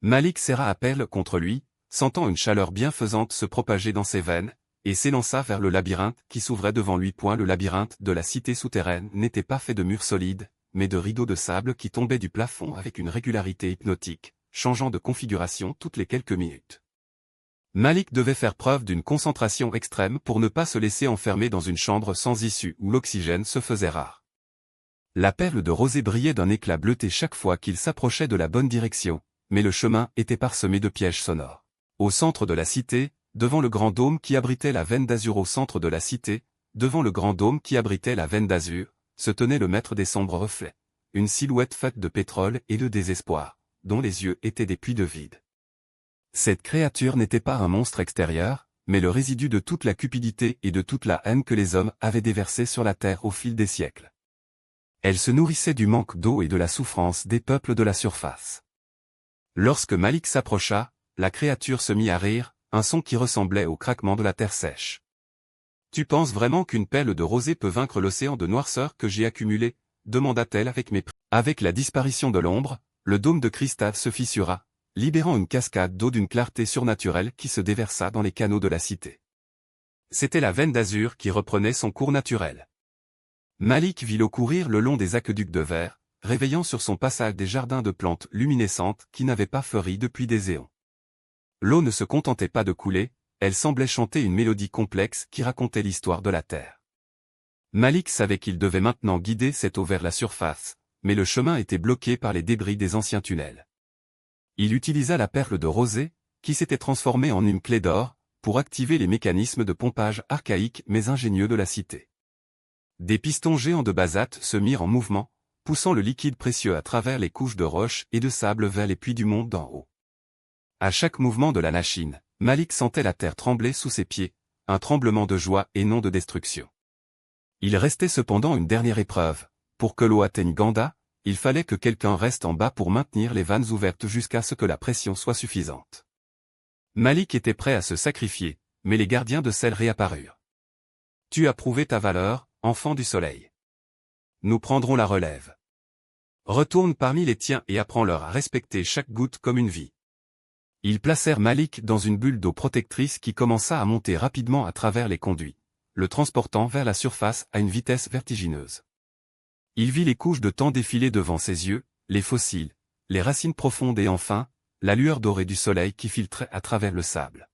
Malik serra à perle contre lui, sentant une chaleur bienfaisante se propager dans ses veines, et s'élança vers le labyrinthe qui s'ouvrait devant lui. Le labyrinthe de la cité souterraine n'était pas fait de murs solides, mais de rideaux de sable qui tombaient du plafond avec une régularité hypnotique, changeant de configuration toutes les quelques minutes. Malik devait faire preuve d'une concentration extrême pour ne pas se laisser enfermer dans une chambre sans issue où l'oxygène se faisait rare. La perle de rosée brillait d'un éclat bleuté chaque fois qu'il s'approchait de la bonne direction, mais le chemin était parsemé de pièges sonores. Au centre de la cité, devant le grand dôme qui abritait la veine d'azur au centre de la cité, devant le grand dôme qui abritait la veine d'azur, se tenait le maître des sombres reflets, une silhouette faite de pétrole et de désespoir, dont les yeux étaient des puits de vide. Cette créature n'était pas un monstre extérieur, mais le résidu de toute la cupidité et de toute la haine que les hommes avaient déversée sur la terre au fil des siècles. Elle se nourrissait du manque d'eau et de la souffrance des peuples de la surface. Lorsque Malik s'approcha, la créature se mit à rire, un son qui ressemblait au craquement de la terre sèche. « Tu penses vraiment qu'une perle de rosée peut vaincre l'océan de noirceur que j'ai accumulé ?» demanda-t-elle avec mépris. Avec la disparition de l'ombre, le dôme de cristal se fissura, libérant une cascade d'eau d'une clarté surnaturelle qui se déversa dans les canaux de la cité. C'était la veine d'azur qui reprenait son cours naturel. Malik vit l'eau courir le long des aqueducs de verre, réveillant sur son passage des jardins de plantes luminescentes qui n'avaient pas fleuri depuis des éons. L'eau ne se contentait pas de couler, elle semblait chanter une mélodie complexe qui racontait l'histoire de la Terre. Malik savait qu'il devait maintenant guider cette eau vers la surface, mais le chemin était bloqué par les débris des anciens tunnels. Il utilisa la perle de rosée, qui s'était transformée en une clé d'or, pour activer les mécanismes de pompage archaïques mais ingénieux de la cité. Des pistons géants de basalte se mirent en mouvement, poussant le liquide précieux à travers les couches de roches et de sable vers les puits du monde d'en haut. À chaque mouvement de la machine, Malik sentait la terre trembler sous ses pieds, un tremblement de joie et non de destruction. Il restait cependant une dernière épreuve. Pour que l'eau atteigne Ganda, il fallait que quelqu'un reste en bas pour maintenir les vannes ouvertes jusqu'à ce que la pression soit suffisante. Malik était prêt à se sacrifier, mais les gardiens de sel réapparurent. « Tu as prouvé ta valeur, enfant du soleil. Nous prendrons la relève. Retourne parmi les tiens et apprends-leur à respecter chaque goutte comme une vie. » Ils placèrent Malik dans une bulle d'eau protectrice qui commença à monter rapidement à travers les conduits, le transportant vers la surface à une vitesse vertigineuse. Il vit les couches de temps défiler devant ses yeux, les fossiles, les racines profondes et enfin, la lueur dorée du soleil qui filtrait à travers le sable.